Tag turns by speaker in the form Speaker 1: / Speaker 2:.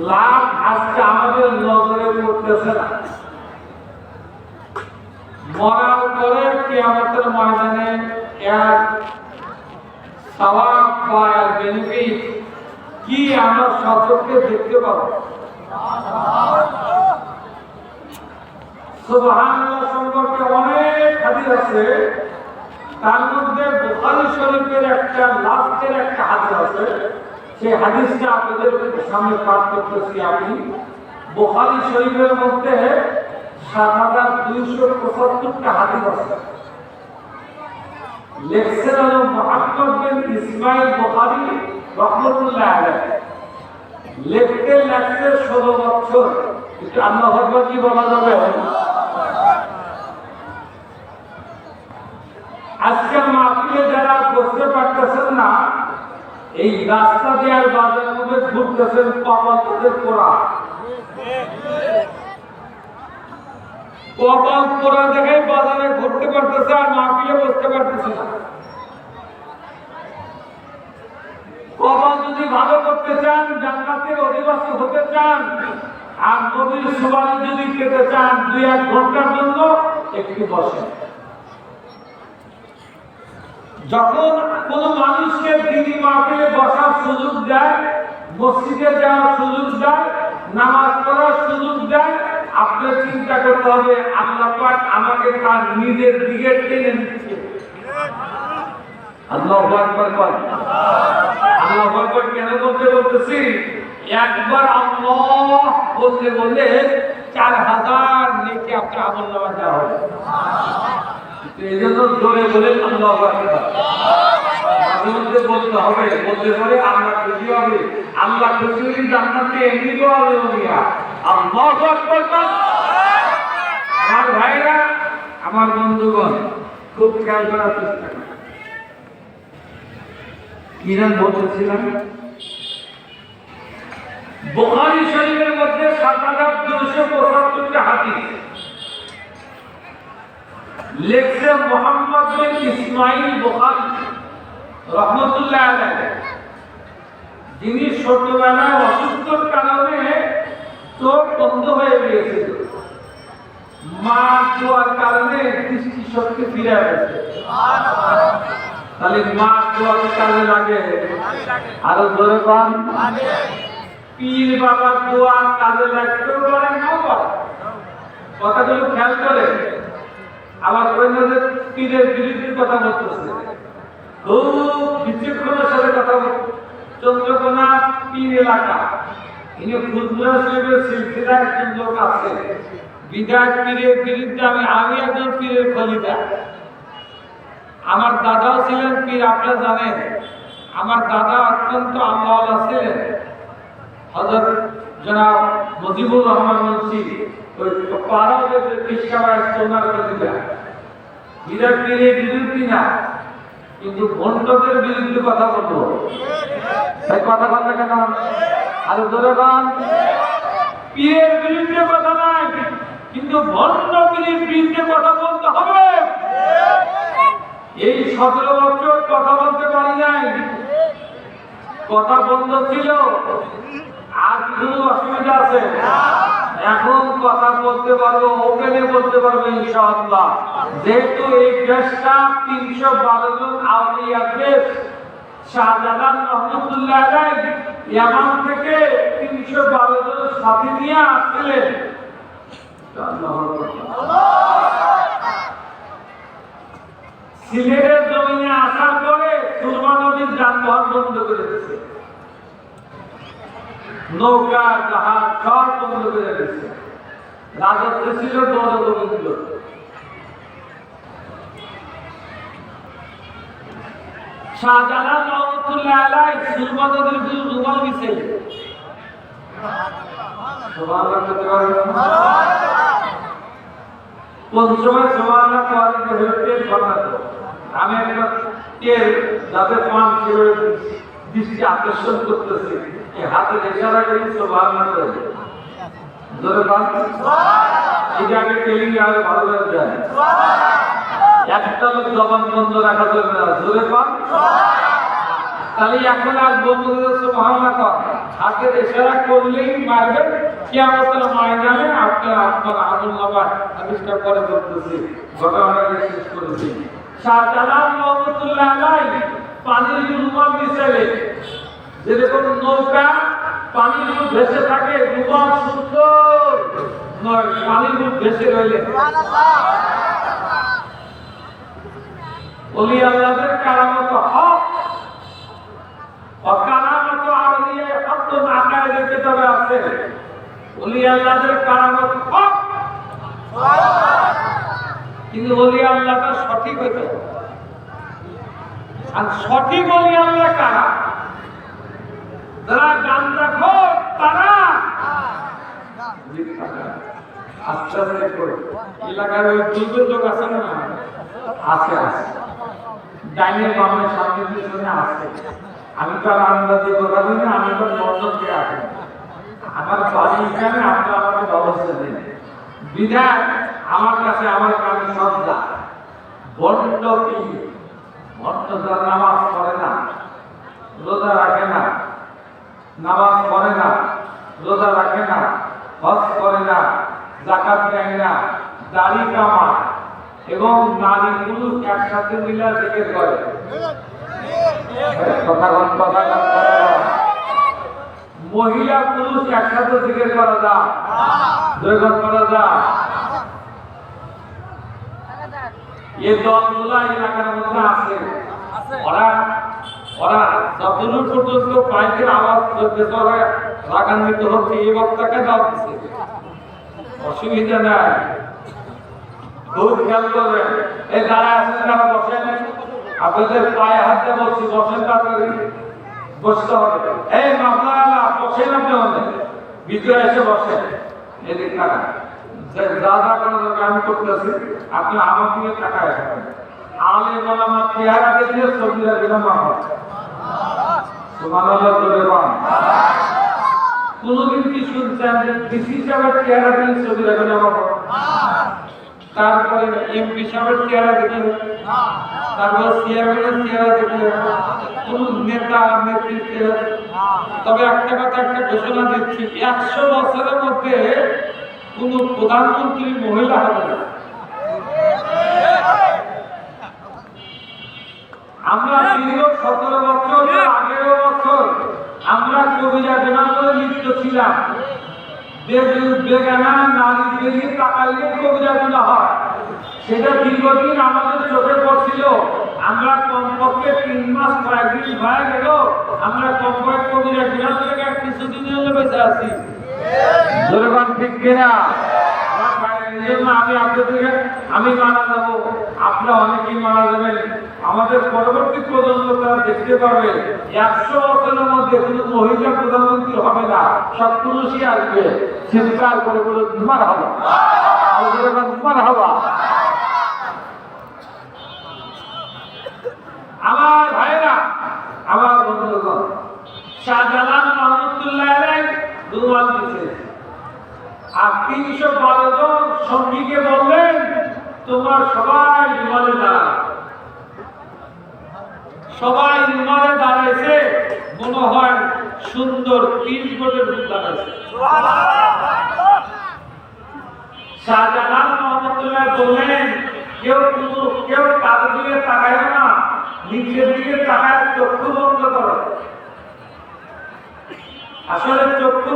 Speaker 1: লাভ আজকে আমাদের নজরে পড়তেছে না। মরার পরে কিয়ামতের ময়দানে এর সওয়াব বা এর বেনিফিট কি আমরা সচক্ষে দেখতে পাবো। সুবহানাল্লাহ সম্পর্কে অনেক হাদিস আছে, তার মধ্যে বুখারী শরীফের একটা লাস্টের একটা হাদিস আছে। সেই হাদিসটা আপনাদের সামনে পাঠ করতেছি। আমি বুখারী শরীফের মধ্যে ৭,২৭৫টা হাদিস আছে। লেখছেন হলো মুহাম্মদ বিন ইসমাইল বুখারী রাহমাতুল্লাহ আলাইহি। লিখতে লাগছে ১৬ বছর। কিন্তু আল্লাহু আকবার কি বলা যাবে? আজকে মাহফিলে যারা বসতে পারতেছেন না, এই রাস্তা দিয়ে আর বাজারের মধ্যে ঘুরতেছেন, কপাল তাদের পোড়া। কপাল পোড়া দেখে বাজারে ঘুরতে পারতেছে আর মাহফিলে বসতে পারতেছে না। কপাল যদি ভালো করতে চান, জান্নাতের অধিবাসী হতে চান, আর নবীর সুবাদে যদি পেতে চান, ২-১ ঘন্টার জন্য একটু বসেন। যখন কোন মানুষকে দিনী মাহফিলে বসার সুযোগ দেয়, মসজিদে যাওয়ার সুযোগ দেয়, নামাজ পড়ার সুযোগ দেয়, আপনার চিন্তা করতে হবে আল্লাহ পাক আমাকে তার নিজের দিকে টেনে নিচ্ছে। আল্লাহু আকবার বল। আল্লাহু আকবার কেন বলতেছি? একবার আল্লাহ বলতে বললে ৪,০০০ নেকি আপনার আমলনামায় দেওয়া হবে। এই জন্য জোরে বলে আল্লাহু আকবার মাঝে মধ্যে বলতে হবে। বলতে পারে আল্লাহ খুশি হবে। আল্লাহ খুশি হলে জান্নাতে এমনি দেওয়া হবে। আল্লাহু আকবার। আমার ভাইরা, আমার বন্ধুগণ, খুব খেয়াল করার চেষ্টা করুন। কি নাম বলতেছিলাম? বুখারী শরীফের মধ্যে ৭,২৭৫টা হাদিস লেখছে মুহাম্মদ বিন ইসমাইল বুখারী রাহমাতুল্লাহ আলাইহি, যিনি ছোটবেলায় অসুস্থতার কারণে চোখ বন্ধ হয়ে গিয়েছিল। মা দোয়ার কারণে দৃষ্টি শক্তি ফিরে আসে। তাহলে মা দোয়ার কাজে লাগে। আরো জোরে পান। পীর বাবার দোয়া কাজে লাগতেও পারে, নাও পারে। কথাগুলো খেয়াল করে। আবার অন্যদের পীরের বিরুদ্ধে কথা বলতেছে, খুব বিচক্ষণের সাথে কথা বলতে। চন্দ্রকোনা পীর এলাকা, ইনি খুচরা শরীফের সিলসিলা একজন লোক আছে। বিদায় পীরের বিরুদ্ধে আমি একজন পীরের খলিফা। আমার দাদাও ছিলেন পীর, আপনারা জানেন। আমার দাদা অত্যন্ত আল্লাহওয়ালা ছিলেন। হযরত জনাব মুজিবুর রহমান মুন্সি, ওই পাড়াদের পিসকাবার সোনার খলিফা। বিদায় পীরের বিরুদ্ধে না, কিন্তু ভণ্ডদের বিরুদ্ধে কথা বলবো। তাই কথা বলবে কেন? আরো জোরে বল। পীরের বিরুদ্ধে কথা নাই, কিন্তু ভণ্ড পীরের বিরুদ্ধে কথা বলতে হবে। এই ১৭ বছর কথা বলতে পারি নাই, কথা বন্ধ ছিল। আর কিছু অসুবিধা আছে? এখন কথা বলতে পারবো, ওপেনে বলতে পারবো ইনশাআল্লাহ। যেহেতু এই দেশটা ৩১২ জন আউলিয়ার দেশ। শাহজালাল রহমাতুল্লাহ আলাইহি ইয়ামান থেকে ৩১২ জন সাথী নিয়ে আসছিলেন। সিলেটের জমিনে আসার পরে সুরমা নদীর যানবাহন বন্ধ করে দিয়েছে, নৌকা জাহাজ সব বন্ধ করে দিয়েছে। রাজত্ব ছিল দৌলতগঞ্জ। শাহজালাল রহমাতুল্লাহ আলাইহি সুরমা নদীর বিরুদ্ধে রুমাল দিয়েছিলেন। কোন সময় সুবহানাল্লাহ কোয়ালিটি হতে বানাতো। আমি একটা তেল যাতে পান ছিল দৃষ্টি আকর্ষণ করতেছে, এই হাতের ইশারা করে সুবহানাল্লাহ করে জোরে পান। এটা আগে টেলিং আগে ভালো করে যায়। একটা লোক জবান বন্ধ রাখা যাবে না। জোরে পান। তাহলে এখন আর বন্ধুদের সুবহানাল্লাহ কর, হাতের ইশারা করলেই মারবেন, কিয়ামতের ময়দানে আপনার আপনার আমলনামা আবিষ্কার করে বলতেছি, ঘটনাটা শেষ করেছি। শাহজালাল রহমতুল্লাহ আলাইহি পানির রুমাল মিশালে, যেরকম নৌকা পানির উপর ভেসে থাকে, রুমাল সুন্দর নয়, পানির উপর ভেসে রইলে ওলি আল্লাহদের কারামত হক ও কারামত আউলিয়া হক তো আকায়েদের কিতাবে আছে। ওলি আল্লাহদের কারামত হক, কিন্তু ওলি আল্লাহটা সঠিক হইতে হবে। আর সঠিক ওলি আল্লাহ কারা? যারা গাঁজাখোর তারা আস্তে আস্তে করে এলাকার ওই দুজন লোক আছে না, আছে আছে ডাইনের বামের সামনে পিছনে আছে। আমি তো আর আন্দাজে কথা দিই না, আমি তো লন্ডনকে আসি, আমার বাড়ি এখানে, আপনার আমাকে ব্যবস্থা দিন বিধায় আমার কাছে আমার কাছে সব যা বন্ড কি বন্ড যারা নামাজ পড়ে না, রোজা রাখে না, নামাজ পড়ে না, রোজা রাখে না, হজ করে না, যাকাত দেয় না, দাড়ি কামায় এবং নারী পুরুষ একসাথে মিলে জিকির করে। মহিলা পুরুষ একসাথে জিকির করা যায়, জয়গান করা যায়। এই দলগুলা এলাকার মধ্যে আছে, ওরা ওরা যতদূর পর্যন্ত পাইকের আওয়াজ করতেছে, ওরা রাগান্বিত হচ্ছে, এই বক্তাকে দাও দিচ্ছে, অসুবিধা নাই, খুব খেয়াল করবেন। এই যারা আছেন তারা বসেন, আপনাদের পায়ে হাত দিয়ে বলছি বসেন, তাড়াতাড়ি বসতে হবে। এই মামলা বসেন, আপনি আমাদের ভিতরে এসে বসেন, এদিক টাকা যা যা করার দরকার আমি করতেছি, আপনি আমার দিকে টাকা আসবেন। আলে মালামার চেহারা দেখলে ছবিটা দিলাম আমার সুবহানাল্লাহ করে পান। কোনদিন কি শুনছেন যে ডিসি সাহেবের চেহারা দিলে ছবি রাখেন আমার, তারপরে এমপি সাহেবের চেহারা দেখে, তারপরে চেয়ারম্যানের চেহারা দেখে, কোন নেতা নেত্রীর চেহারা। তবে একটা কথা, একটা ঘোষণা দিচ্ছি, 100 বছরের মধ্যে কোন প্রধানমন্ত্রী মহিলা হবে না। আমরা দীর্ঘ 17 বছর, 18 বছর আমরা কবিরা বেনামে লিপ্ত ছিলাম। বেগানা নারী দিকে তাকাইলে কবিরা গুনাহ হয়, সেটা দীর্ঘদিন আমাদের চোখে পড়ছিল। আমরা কমপক্ষে 3 মাস কয়েকদিন হয়ে গেল, আমরা কমপক্ষে কবিরা গুনাহ থেকে কিছুদিনের জন্য বেঁচে আছি। জোরবান ঠিক কিনা? আমি আপনাদেরকে আমি মারা যাবো, আপনারা অনেকেই মারা যাবেন, আমাদের পরবর্তী প্রজন্ম তারা দেখতে পাবে 100 বছরের মধ্যে কোনো মহিলা প্রধানমন্ত্রী হবে না, সব পুরুষই আসবে। চিৎকার করে বলে মার হবা, মার হবা। আমার ভাইরা, আমার বন্ধুগণ, শাহজালাল রহমতুল্লাহ আলাইহি দুয়াল দিয়েছে, আর 312 জন সঙ্গীকে বললেন তোমার সবাই রুমালে দাঁড়াও। সবাই রুমালে দাঁড়াইছে, মনে হয় সুন্দর 30 কোটির রূপ দাঁড়াইছে। শাহজালাল রহমতুল্লাহ বললেন কেউ কারো দিকে তাকায় না, নিচের দিকে তাকায় চক্ষু বন্ধ করো। আসলে চক্ষু